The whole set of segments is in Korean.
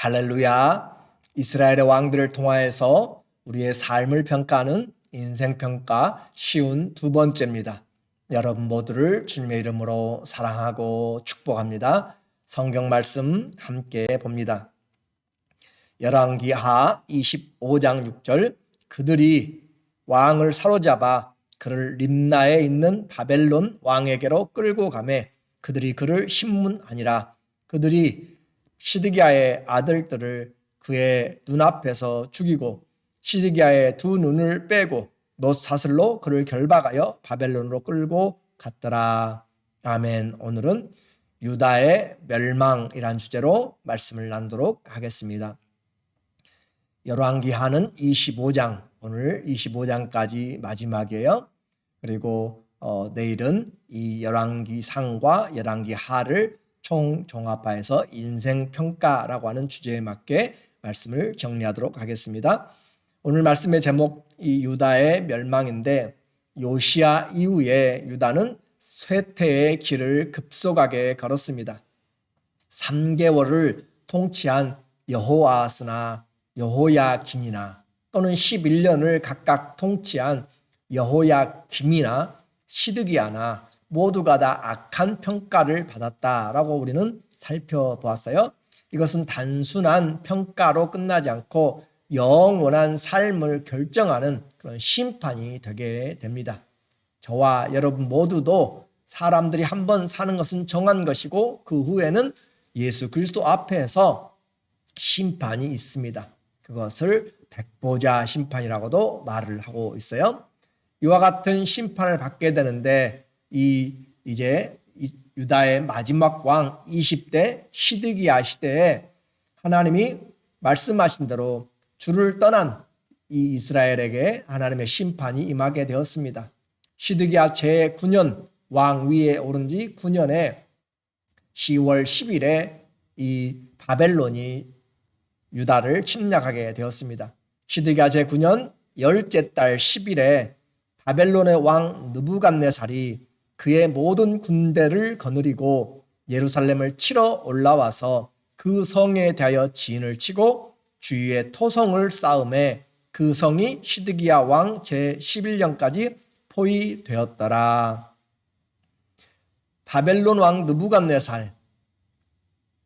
할렐루야. 이스라엘의 왕들을 통하여서 우리의 삶을 평가하는 인생평가 쉬운 두 번째입니다. 여러분 모두를 주님의 이름으로 사랑하고 축복합니다. 성경 말씀 함께 봅니다. 열왕기하 25장 6절, 그들이 왕을 사로잡아 그를 림나에 있는 바벨론 왕에게로 끌고 가매 그들이 그를 신문하니라. 그들이 시드기야의 아들들을 그의 눈앞에서 죽이고 시드기야의 두 눈을 빼고 놋사슬로 그를 결박하여 바벨론으로 끌고 갔더라. 아멘. 오늘은 유다의 멸망이란 주제로 말씀을 나누도록 하겠습니다. 열왕기하는 25장, 오늘 25장까지 마지막이에요. 그리고 내일은 이 열왕기상과 열왕기하를 총종합화해서 인생평가라고 하는 주제에 맞게 말씀을 정리하도록 하겠습니다. 오늘 말씀의 제목, 이 유다의 멸망인데, 요시야 이후에 유다는 쇠퇴의 길을 급속하게 걸었습니다. 3개월을 통치한 여호아스나 여호야긴이나 또는 11년을 각각 통치한 여호야김이나 시드기야나 모두가 다 악한 평가를 받았다라고 우리는 살펴보았어요. 이것은 단순한 평가로 끝나지 않고 영원한 삶을 결정하는 그런 심판이 되게 됩니다. 저와 여러분 모두도 사람들이 한번 사는 것은 정한 것이고 그 후에는 예수 그리스도 앞에서 심판이 있습니다. 그것을 백보자 심판이라고도 말을 하고 있어요. 이와 같은 심판을 받게 되는데 이제 유다의 마지막 왕 20대 시드기야 시대에 하나님이 말씀하신 대로 주를 떠난 이 이스라엘에게 하나님의 심판이 임하게 되었습니다. 시드기야 제9년 왕 위에 오른 지 9년에 10월 10일에 이 바벨론이 유다를 침략하게 되었습니다. 시드기야 제9년 열째 달 10일에 바벨론의 왕 느부갓네살이 그의 모든 군대를 거느리고 예루살렘을 치러 올라와서 그 성에 대하여 진을 치고 주위에 토성을 쌓음에 그 성이 시드기야 왕 제11년까지 포위되었더라. 바벨론 왕 느부갓네살,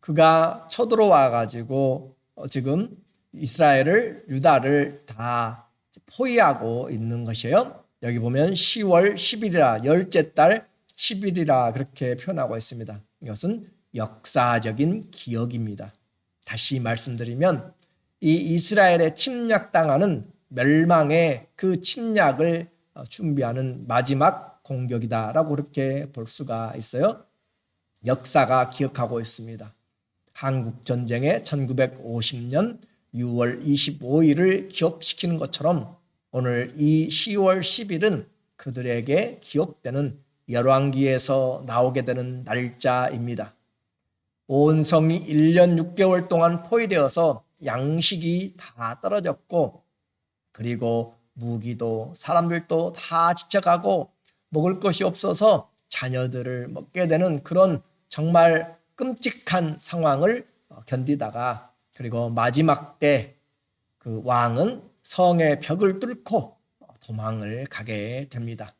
그가 쳐들어와 가지고 지금 이스라엘을, 유다를 다 포위하고 있는 것이에요. 여기 보면 10월 10일이라, 열째 달 10일이라 그렇게 표현하고 있습니다. 이것은 역사적인 기억입니다. 다시 말씀드리면 이 이스라엘에 침략당하는 멸망의 그 침략을 준비하는 마지막 공격이다라고 그렇게 볼 수가 있어요. 역사가 기억하고 있습니다. 한국전쟁의 1950년 6월 25일을 기억시키는 것처럼 오늘 이 10월 10일은 그들에게 기억되는 열왕기에서 나오게 되는 날짜입니다. 온 성이 1년 6개월 동안 포위되어서 양식이 다 떨어졌고, 그리고 무기도 사람들도 다 지쳐가고 먹을 것이 없어서 자녀들을 먹게 되는 그런 정말 끔찍한 상황을 견디다가, 그리고 마지막 때 그 왕은 성의 벽을 뚫고 도망을 가게 됩니다.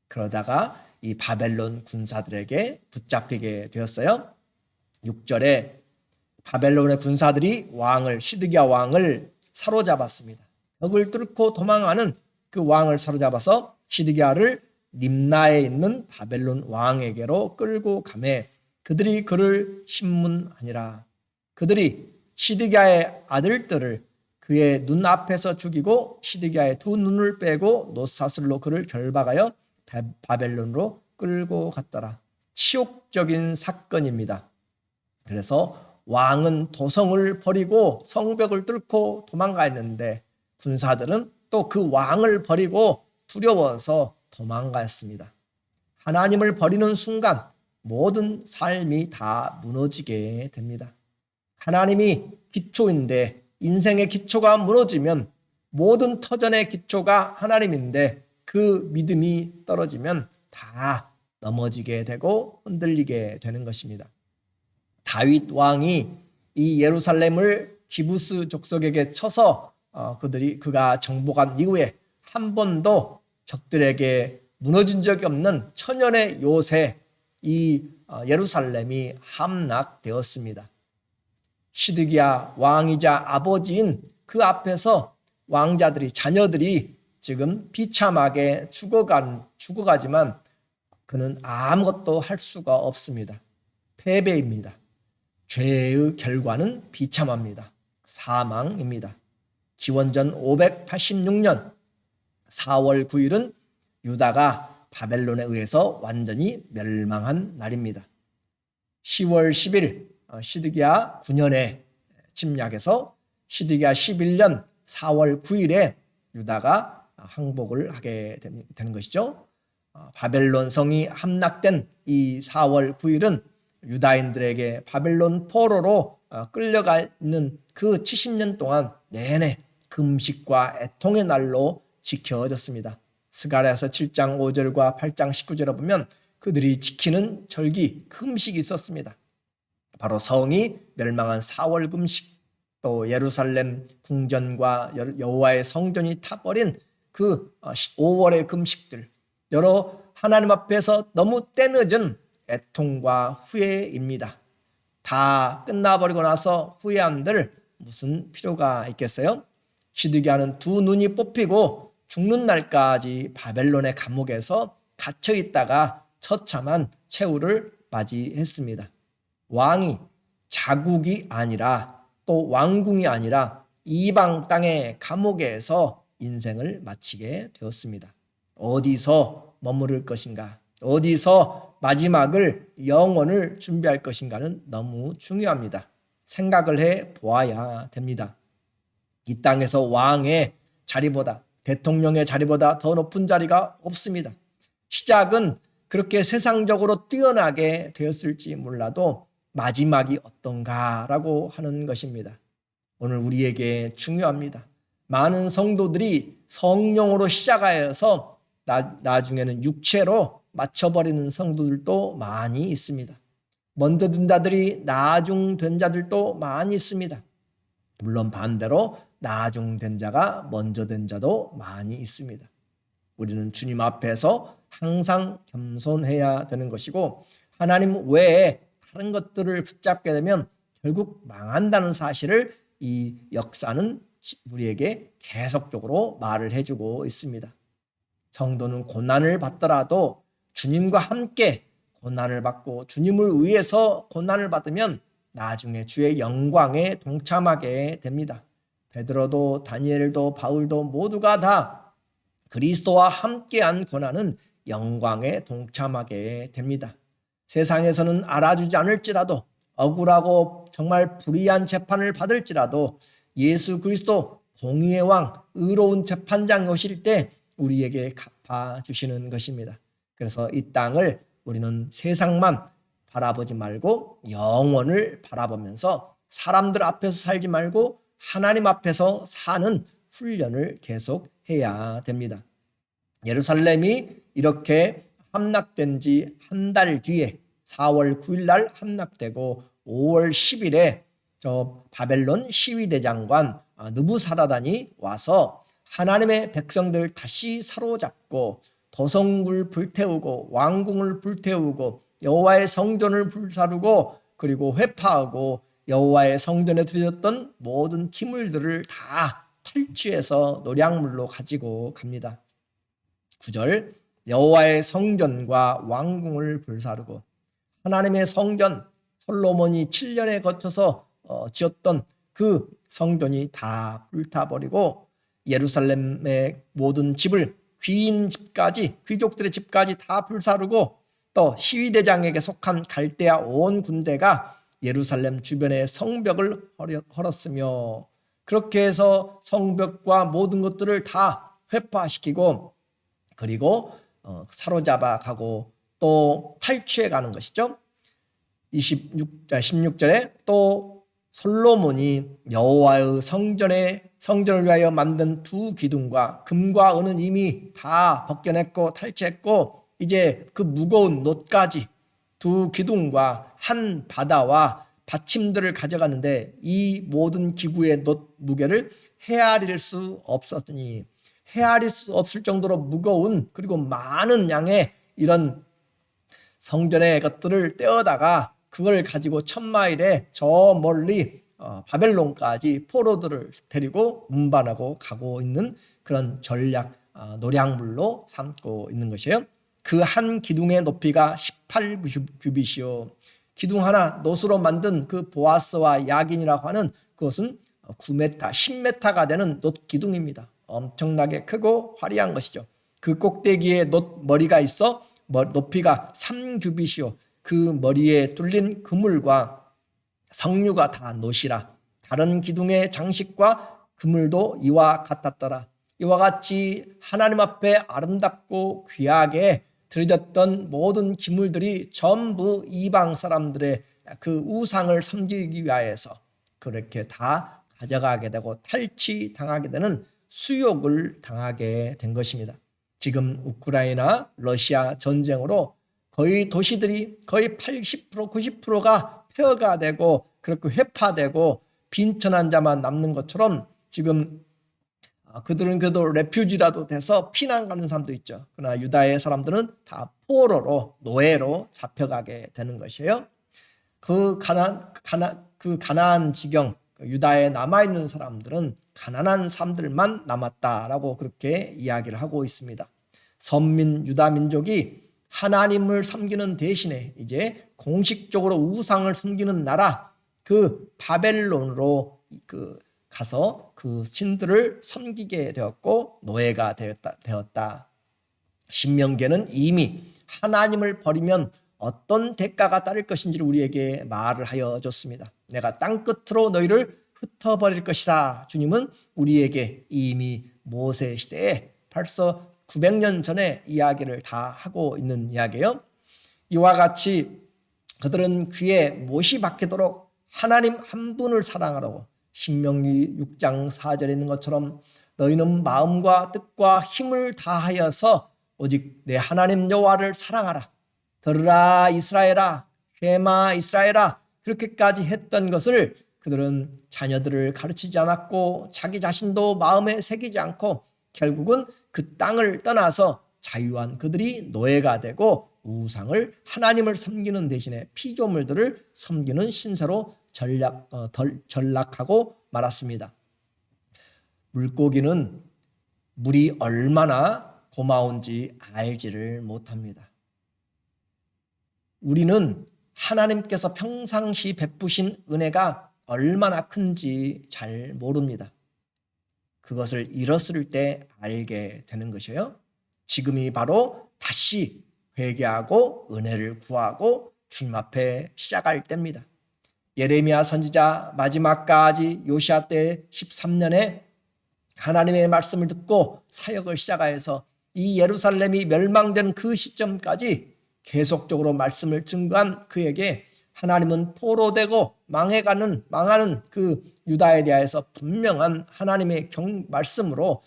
그러다가 이 바벨론 군사들에게 붙잡히게 되었어요. 6절에 바벨론의 군사들이 시드기야 왕을 사로잡았습니다. 벽을 뚫고 도망하는 그 왕을 사로잡아서 시드기야를 림나에 있는 바벨론 왕에게로 끌고 가매 그들이 그를 신문하니라. 그들이 시드기야의 아들들을 그의 눈앞에서 죽이고 시드기야의 두 눈을 빼고 놋사슬로 그를 결박하여 바벨론으로 끌고 갔더라. 치욕적인 사건입니다. 그래서 왕은 도성을 버리고 성벽을 뚫고 도망가는데 군사들은 또 그 왕을 버리고 두려워서 도망갔습니다. 하나님을 버리는 순간 모든 삶이 다 무너지게 됩니다. 하나님이 기초인데, 인생의 기초가 무너지면, 모든 터전의 기초가 하나님인데 그 믿음이 떨어지면 다 넘어지게 되고 흔들리게 되는 것입니다. 다윗 왕이 이 예루살렘을 기부스 족속에게 쳐서 그가 정복한 이후에 한 번도 적들에게 무너진 적이 없는 천년의 요새 이 예루살렘이 함락되었습니다. 시드기야 왕이자 아버지인 그 앞에서 왕자들이, 자녀들이 지금 비참하게 죽어가지만 그는 아무것도 할 수가 없습니다. 패배입니다. 죄의 결과는 비참합니다. 사망입니다. 기원전 586년 4월 9일은 유다가 바벨론에 의해서 완전히 멸망한 날입니다. 10월 10일 시드기야 9년에 침략해서 시드기야 11년 4월 9일에 유다가 항복을 하게 되는 것이죠. 바벨론 성이 함락된 이 4월 9일은 유다인들에게 바벨론 포로로 끌려가 있는 그 70년 동안 내내 금식과 애통의 날로 지켜졌습니다. 스가랴서 7장 5절과 8장 19절에 보면 그들이 지키는 절기, 금식이 있었습니다. 바로 성이 멸망한 4월 금식, 또 예루살렘 궁전과 여호와의 성전이 타버린 그 5월의 금식들, 여러 하나님 앞에서 너무 때늦은 애통과 후회입니다. 다 끝나버리고 나서 후회한들 무슨 필요가 있겠어요? 시드기야는 두 눈이 뽑히고 죽는 날까지 바벨론의 감옥에서 갇혀 있다가 처참한 최후를 맞이했습니다. 왕이 자국이 아니라 또 왕궁이 아니라 이방 땅의 감옥에서 인생을 마치게 되었습니다. 어디서 머무를 것인가? 어디서 마지막을 영원을 준비할 것인가는 너무 중요합니다. 생각을 해 보아야 됩니다. 이 땅에서 왕의 자리보다, 대통령의 자리보다 더 높은 자리가 없습니다. 시작은 그렇게 세상적으로 뛰어나게 되었을지 몰라도 마지막이 어떤가라고 하는 것입니다. 오늘 우리에게 중요합니다. 많은 성도들이 성령으로 시작하여서 나중에는 육체로 맞춰버리는 성도들도 많이 있습니다. 먼저 든 자들이 나중된 자들도 많이 있습니다. 물론 반대로 나중된 자가 먼저 된 자도 많이 있습니다. 우리는 주님 앞에서 항상 겸손해야 되는 것이고, 하나님 외에 다른 것들을 붙잡게 되면 결국 망한다는 사실을 이 역사는 우리에게 계속적으로 말을 해주고 있습니다. 성도는 고난을 받더라도 주님과 함께 고난을 받고 주님을 위해서 고난을 받으면 나중에 주의 영광에 동참하게 됩니다. 베드로도 다니엘도 바울도 모두가 다 그리스도와 함께한 고난은 영광에 동참하게 됩니다. 세상에서는 알아주지 않을지라도, 억울하고 정말 불의한 재판을 받을지라도 예수 그리스도 공의의 왕, 의로운 재판장이 오실 때 우리에게 갚아주시는 것입니다. 그래서 이 땅을 우리는 세상만 바라보지 말고 영원을 바라보면서 사람들 앞에서 살지 말고 하나님 앞에서 사는 훈련을 계속 해야 됩니다. 예루살렘이 이렇게 함락된 지 한 달 뒤에 4월 9일 날 함락되고 5월 10일에 저 바벨론 시위대장관 느부사라단이 와서 하나님의 백성들 다시 사로잡고 도성을 불태우고 왕궁을 불태우고 여호와의 성전을 불사르고 그리고 회파하고 여호와의 성전에 들여졌던 모든 기물들을 다 탈취해서 노략물로 가지고 갑니다. 9절, 여호와의 성전과 왕궁을 불사르고, 하나님의 성전, 솔로몬이 7년에 거쳐서 지었던 그 성전이 다 불타버리고 예루살렘의 모든 집을, 귀인 집까지, 귀족들의 집까지 다 불사르고, 또 시위대장에게 속한 갈대아 온 군대가 예루살렘 주변의 성벽을 헐었으며, 그렇게 해서 성벽과 모든 것들을 다 회파시키고 그리고 사로잡아 가고 또 탈취해 가는 것이죠. 16절에 또 솔로몬이 여호와의 성전을 위하여 만든 두 기둥과 금과 은은 이미 다 벗겨냈고 탈취했고, 이제 그 무거운 놋가지 두 기둥과 한 바다와 받침들을 가져가는데 이 모든 기구의 놋 무게를 헤아릴 수 없었으니, 헤아릴 수 없을 정도로 무거운 그리고 많은 양의 이런 성전의 것들을 떼어다가 그걸 가지고 1000마일에 저 멀리 바벨론까지 포로들을 데리고 운반하고 가고 있는 그런 전략 노량물로 삼고 있는 것이에요. 그 한 기둥의 높이가 18규빗이요. 기둥 하나 놋으로 만든 그 보아스와 야긴이라고 하는 그것은 9m, 10m가 되는 놋 기둥입니다. 엄청나게 크고 화려한 것이죠. 그 꼭대기에 놋 머리가 있어 높이가 3규빗이요. 그 머리에 뚫린 그물과 성류가 다 놋이라. 다른 기둥의 장식과 그물도 이와 같았더라. 이와 같이 하나님 앞에 아름답고 귀하게 드려졌던 모든 기물들이 전부 이방 사람들의 그 우상을 섬기기 위하여서 그렇게 다 가져가게 되고 탈취당하게 되는 수욕을 당하게 된 것입니다. 지금 우크라이나 러시아 전쟁으로 거의 도시들이 거의 80% 90%가 폐허가 되고 그렇게 회파되고 빈천한 자만 남는 것처럼 지금 그들은 그래도 레퓨지라도 돼서 피난 가는 사람도 있죠. 그러나 유다의 사람들은 다 포로로 노예로 잡혀가게 되는 것이에요. 그 가나안 지경 유다에 남아있는 사람들은 가난한 사람들만 남았다라고 그렇게 이야기를 하고 있습니다. 선민 유다 민족이 하나님을 섬기는 대신에 이제 공식적으로 우상을 섬기는 나라 그 바벨론으로 가서 그 신들을 섬기게 되었고 노예가 되었다. 신명기에는 이미 하나님을 버리면 어떤 대가가 따를 것인지를 우리에게 말을 하여 줬습니다. 내가 땅끝으로 너희를 흩어버릴 것이라. 주님은 우리에게 이미 모세 시대에 벌써 900년 전에 이야기를 다 하고 있는 이야기예요. 이와 같이 그들은 귀에 못이 박히도록 하나님 한 분을 사랑하라고 신명기 6장 4절에 있는 것처럼 너희는 마음과 뜻과 힘을 다하여서 오직 내 하나님 여호와를 사랑하라. 들으라 이스라엘아, 쉐마 이스라엘아. 그렇게까지 했던 것을 그들은 자녀들을 가르치지 않았고 자기 자신도 마음에 새기지 않고 결국은 그 땅을 떠나서 자유한 그들이 노예가 되고 우상을 하나님을 섬기는 대신에 피조물들을 섬기는 신세로 전락하고 말았습니다. 물고기는 물이 얼마나 고마운지 알지를 못합니다. 우리는 하나님께서 평상시 베푸신 은혜가 얼마나 큰지 잘 모릅니다. 그것을 잃었을 때 알게 되는 것이에요. 지금이 바로 다시 회개하고 은혜를 구하고 주님 앞에 시작할 때입니다. 예레미야 선지자 마지막까지 요시야 때 13년에 하나님의 말씀을 듣고 사역을 시작하여서 이 예루살렘이 멸망된 그 시점까지 계속적으로 말씀을 증거한 그에게 하나님은 포로되고 망하는 그 유다에 대하여서 분명한 하나님의 말씀으로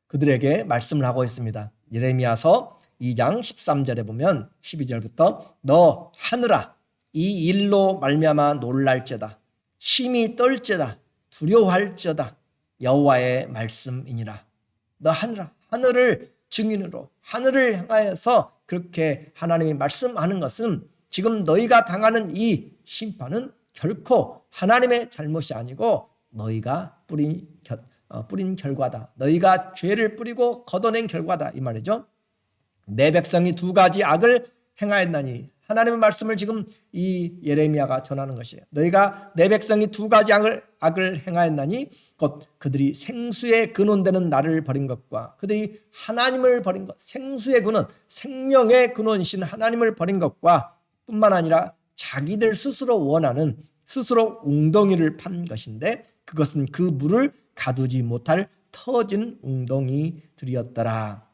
그들에게 말씀을 하고 있습니다. 예레미야서 2장 13절에 보면 12절부터 너 하늘아 이 일로 말미암아 놀랄지어다 심히 떨지어다 두려워할지어다 여호와의 말씀이니라. 너 하늘아 하늘을 증인으로 하늘을 향하여서 그렇게 하나님이 말씀하는 것은 지금 너희가 당하는 이 심판은 결코 하나님의 잘못이 아니고 너희가 뿌린 결과다. 너희가 죄를 뿌리고 걷어낸 결과다 이 말이죠. 내 백성이 두 가지 악을 행하였나니 하나님의 말씀을 지금 이 예레미야가 전하는 것이에요. 너희가 내 백성이 두 가지 악을 행하였나니 곧 그들이 생수의 근원되는 나를 버린 것과 그들이 하나님을 버린 것, 생수의 근원, 생명의 근원이신 하나님을 버린 것과 뿐만 아니라 자기들 스스로 원하는 스스로 웅덩이를 판 것인데 그것은 그 물을 가두지 못할 터진 웅덩이들이었더라.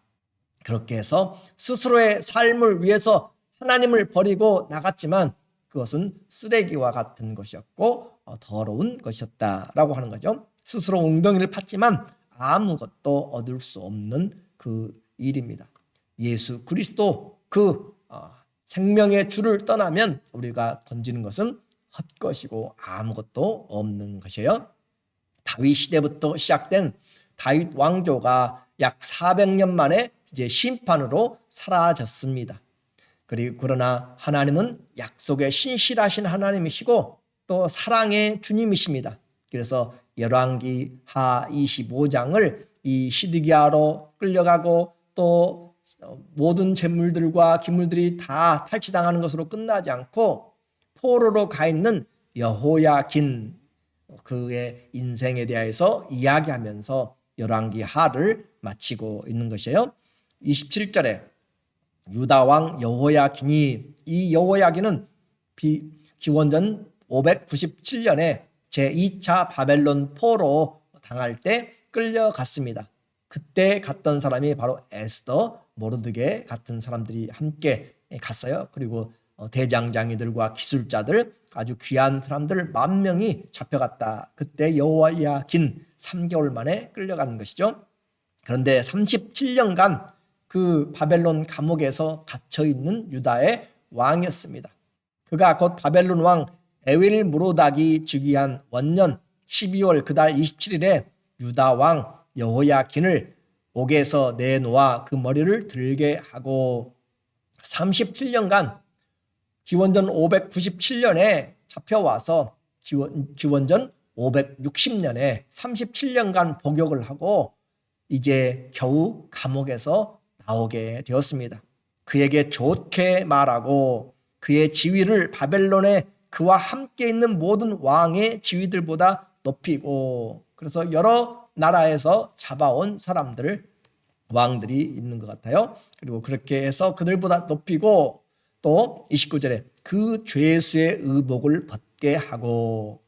그렇게 해서 스스로의 삶을 위해서 하나님을 버리고 나갔지만 그것은 쓰레기와 같은 것이었고 더러운 것이었다라고 하는 거죠. 스스로 웅덩이를 팠지만 아무것도 얻을 수 없는 그 일입니다. 예수 그리스도 그 생명의 주를 떠나면 우리가 건지는 것은 헛것이고 아무것도 없는 것이에요. 다윗 시대부터 시작된 다윗 왕조가 약 400년 만에 이제 심판으로 사라졌습니다. 그러나 하나님은 약속에 신실하신 하나님이시고 또 사랑의 주님이십니다. 그래서 열왕기하 25장을 이 시드기야로 끌려가고 또 모든 재물들과 기물들이 다 탈취당하는 것으로 끝나지 않고 포로로 가 있는 여호야긴 그의 인생에 대해서 이야기하면서 열왕기하를 마치고 있는 것이에요. 27절에 유다 왕 여호야긴이, 이 여호야긴은 기원전 597년에 제2차 바벨론 포로 당할 때 끌려갔습니다. 그때 갔던 사람이 바로 에스더, 모르드게 같은 사람들이 함께 갔어요. 그리고 대장장이들과 기술자들, 아주 귀한 사람들 10,000명이 잡혀갔다. 그때 여호야긴 3개월 만에 끌려가는 것이죠. 그런데 37년간 그 바벨론 감옥에서 갇혀있는 유다의 왕이었습니다. 그가 곧 바벨론 왕 에윌무로닥이 즉위한 원년 12월 그달 27일에 유다 왕 여호야긴을 옥에서 내놓아 그 머리를 들게 하고 37년간 기원전 597년에 잡혀와서 기원전 560년에 37년간 복역을 하고 이제 겨우 감옥에서 나오게 되었습니다. 그에게 좋게 말하고 그의 지위를 바벨론에 그와 함께 있는 모든 왕의 지위들보다 높이고, 그래서 여러 나라에서 잡아온 사람들, 왕들이 있는 것 같아요. 그리고 그렇게 해서 그들보다 높이고 또 29절에 그 죄수의 의복을 벗게 하고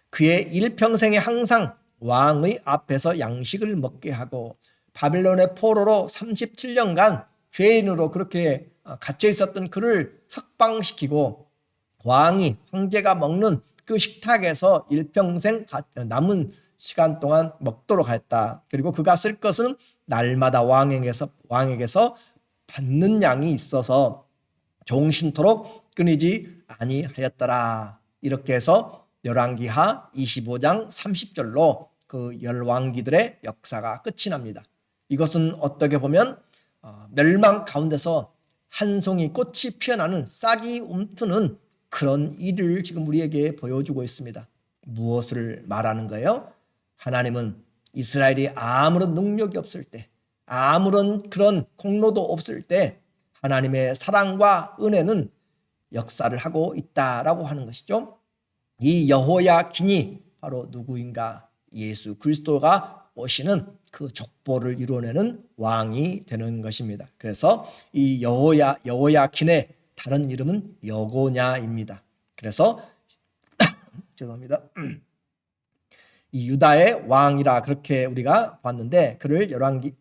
그의 일평생에 항상 왕의 앞에서 양식을 먹게 하고, 바벨론의 포로로 37년간 죄인으로 그렇게 갇혀 있었던 그를 석방시키고 왕이, 황제가 먹는 그 식탁에서 일평생 남은 시간 동안 먹도록 하였다. 그리고 그가 쓸 것은 날마다 왕에게서 받는 양이 있어서 종신토록 끊이지 아니하였더라. 이렇게 해서 열왕기하 25장 30절로 그 열왕기들의 역사가 끝이 납니다. 이것은 어떻게 보면 멸망 가운데서 한 송이 꽃이 피어나는 싹이 움트는 그런 일을 지금 우리에게 보여주고 있습니다. 무엇을 말하는 거예요? 하나님은 이스라엘이 아무런 능력이 없을 때, 아무런 그런 공로도 없을 때 하나님의 사랑과 은혜는 역사를 하고 있다라고 하는 것이죠. 이 여호야긴이 바로 누구인가? 예수 그리스도가 오시는 그 족보를 이루어내는 왕이 되는 것입니다. 그래서 이 여호야긴의 다른 이름은 여고냐입니다. 그래서 죄송합니다. 이 유다의 왕이라 그렇게 우리가 봤는데, 그를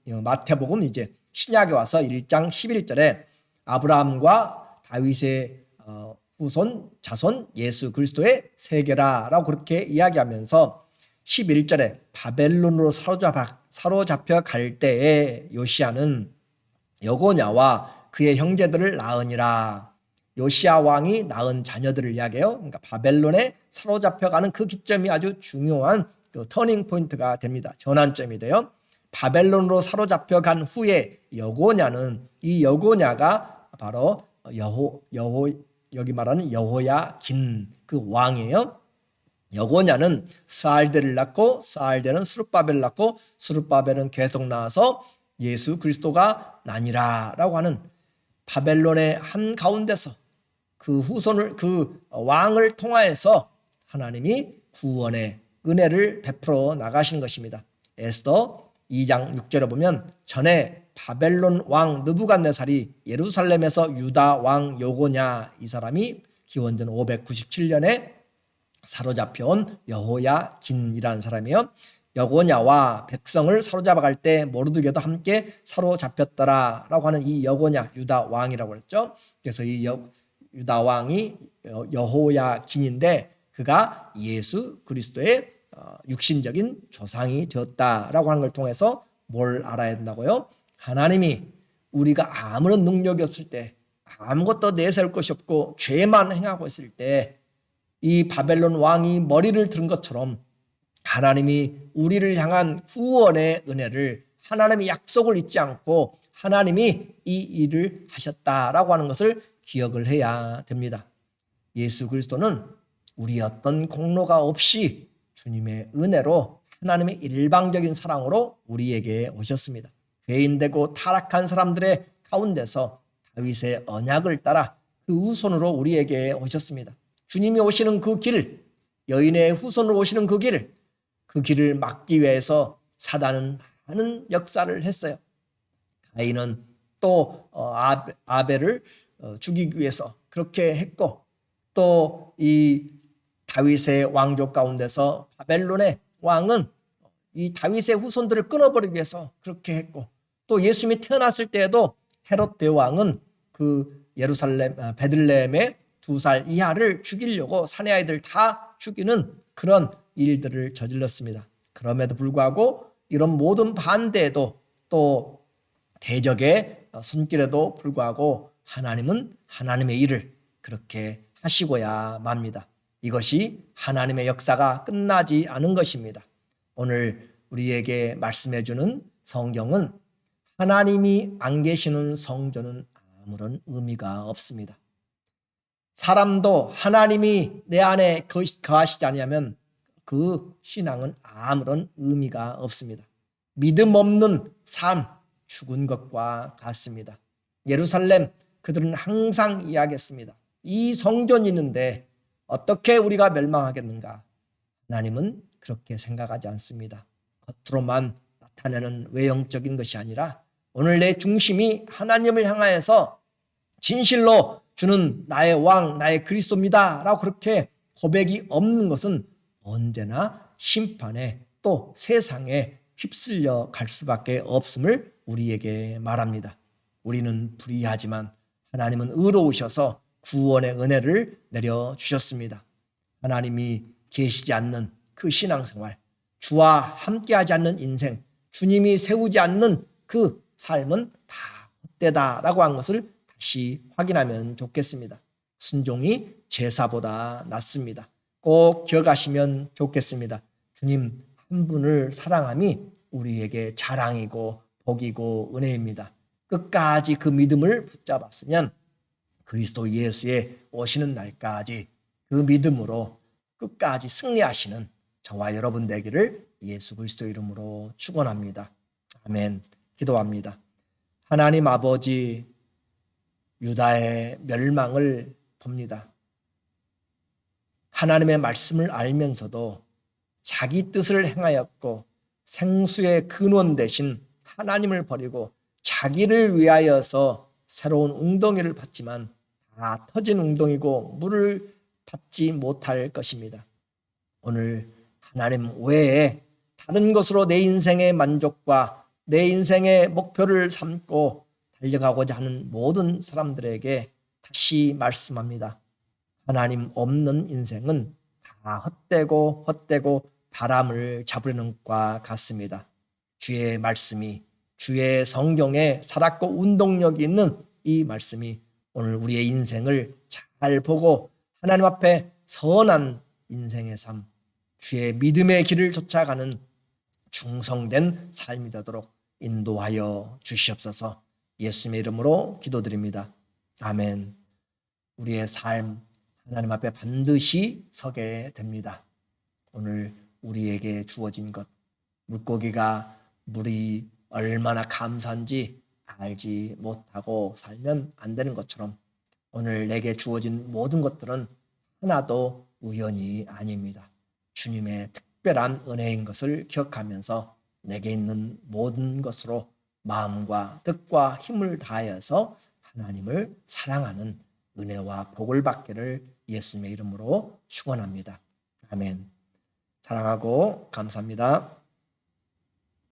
마태복음 이제 신약에 와서 1장 11절에 아브라함과 다윗의 후손 자손 예수 그리스도의 세계라라고 그렇게 이야기하면서 11절에 바벨론으로 사로잡혀 갈 때에 요시야는 여고냐와 그의 형제들을 낳으니라. 요시야 왕이 낳은 자녀들을 이야기해요. 그러니까 바벨론에 사로잡혀가는 그 기점이 아주 중요한 그 터닝 포인트가 됩니다. 전환점이 돼요. 바벨론으로 사로잡혀간 후에 여고냐는, 이 여고냐가 바로 여기 말하는 여호야긴 그 왕이에요. 여고냐는 스알데를 낳고 스알데는 스룹바벨을 낳고 스룹바벨은 계속 나와서 예수 그리스도가 나니라라고 하는 바벨론의 한 가운데서 그 후손을, 그 왕을 통하여서 하나님이 구원의 은혜를 베풀어 나가시는 것입니다. 에스더 2장 6절에 보면 전에 바벨론 왕 느부갓네살이 예루살렘에서 유다 왕 여고냐, 이 사람이 기원전 597년에 사로잡혀온 여호야긴이라는 사람이에요. 여고냐와 백성을 사로잡아 갈 때 모르드게도 함께 사로잡혔더라라고 하는 이 여고냐, 유다 왕이라고 했죠. 그래서 이 유다 왕이 여호야긴인데 그가 예수 그리스도의 육신적인 조상이 되었다라고 하는 걸 통해서 뭘 알아야 된다고요? 하나님이 우리가 아무런 능력이 없을 때, 아무것도 내세울 것이 없고 죄만 행하고 있을 때 이 바벨론 왕이 머리를 들은 것처럼 하나님이 우리를 향한 구원의 은혜를 하나님의 약속을 잊지 않고 하나님이 이 일을 하셨다라고 하는 것을 기억을 해야 됩니다. 예수 그리스도는 우리 어떤 공로가 없이 주님의 은혜로 하나님의 일방적인 사랑으로 우리에게 오셨습니다. 죄인되고 타락한 사람들의 가운데서 다윗의 언약을 따라 그 후손으로 우리에게 오셨습니다. 주님이 오시는 그 길, 여인의 후손으로 오시는 그 길을 막기 위해서 사단은 많은 역사를 했어요. 가인은 또 아벨을 죽이기 위해서 그렇게 했고, 또 이 다윗의 왕족 가운데서 바벨론의 왕은 이 다윗의 후손들을 끊어버리기 위해서 그렇게 했고, 또 예수님이 태어났을 때에도 헤롯 대왕은 그 예루살렘 베들레헴의 2살 이하를 죽이려고 사내 아이들 다 죽이는 그런 일들을 저질렀습니다. 그럼에도 불구하고 이런 모든 반대에도 또 대적의 손길에도 불구하고 하나님은 하나님의 일을 그렇게 하시고야 맙니다. 이것이 하나님의 역사가 끝나지 않은 것입니다. 오늘 우리에게 말씀해 주는 성경은 하나님이 안 계시는 성전은 아무런 의미가 없습니다. 사람도 하나님이 내 안에 거하시지 않으면 그 신앙은 아무런 의미가 없습니다. 믿음 없는 삶, 죽은 것과 같습니다. 예루살렘, 그들은 항상 이야기했습니다. 이 성전이 있는데 어떻게 우리가 멸망하겠는가? 하나님은 그렇게 생각하지 않습니다. 겉으로만 나타내는 외형적인 것이 아니라 오늘 내 중심이 하나님을 향하여서 진실로 주는 나의 왕, 나의 그리스도입니다 라고 그렇게 고백이 없는 것은 언제나 심판에 또 세상에 휩쓸려 갈 수밖에 없음을 우리에게 말합니다. 우리는 불의하지만 하나님은 의로우셔서 구원의 은혜를 내려주셨습니다. 하나님이 계시지 않는 그 신앙생활, 주와 함께하지 않는 인생, 주님이 세우지 않는 그 삶은 다 헛되다라고 한 것을 다시 확인하면 좋겠습니다. 순종이 제사보다 낫습니다. 꼭 기억하시면 좋겠습니다. 주님 한 분을 사랑함이 우리에게 자랑이고 복이고 은혜입니다. 끝까지 그 믿음을 붙잡았으면 그리스도 예수의 오시는 날까지 그 믿음으로 끝까지 승리하시는 저와 여러분 되기를 예수 그리스도 이름으로 축원합니다. 아멘. 기도합니다. 하나님 아버지, 유다의 멸망을 봅니다. 하나님의 말씀을 알면서도 자기 뜻을 행하였고 생수의 근원 대신 하나님을 버리고 자기를 위하여서 새로운 웅덩이를 받지만 다 터진 웅덩이고 물을 받지 못할 것입니다. 오늘 하나님 외에 다른 것으로 내 인생의 만족과 내 인생의 목표를 삼고 달려가고자 하는 모든 사람들에게 다시 말씀합니다. 하나님 없는 인생은 다 헛되고 바람을 잡으려는 것과 같습니다. 주의 말씀이, 주의 성경에 살았고 운동력이 있는 이 말씀이 오늘 우리의 인생을 잘 보고 하나님 앞에 선한 인생의 삶, 주의 믿음의 길을 쫓아가는 충성된 삶이 되도록 인도하여 주시옵소서. 예수님의 이름으로 기도드립니다. 아멘. 우리의 삶 하나님 앞에 반드시 서게 됩니다. 오늘 우리에게 주어진 것, 물고기가 물이 얼마나 감사한지 알지 못하고 살면 안 되는 것처럼 오늘 내게 주어진 모든 것들은 하나도 우연이 아닙니다. 주님의 특별한 은혜인 것을 기억하면서 내게 있는 모든 것으로 마음과 뜻과 힘을 다하여서 하나님을 사랑하는 은혜와 복을 받기를 예수님의 이름으로 축원합니다. 아멘. 사랑하고 감사합니다.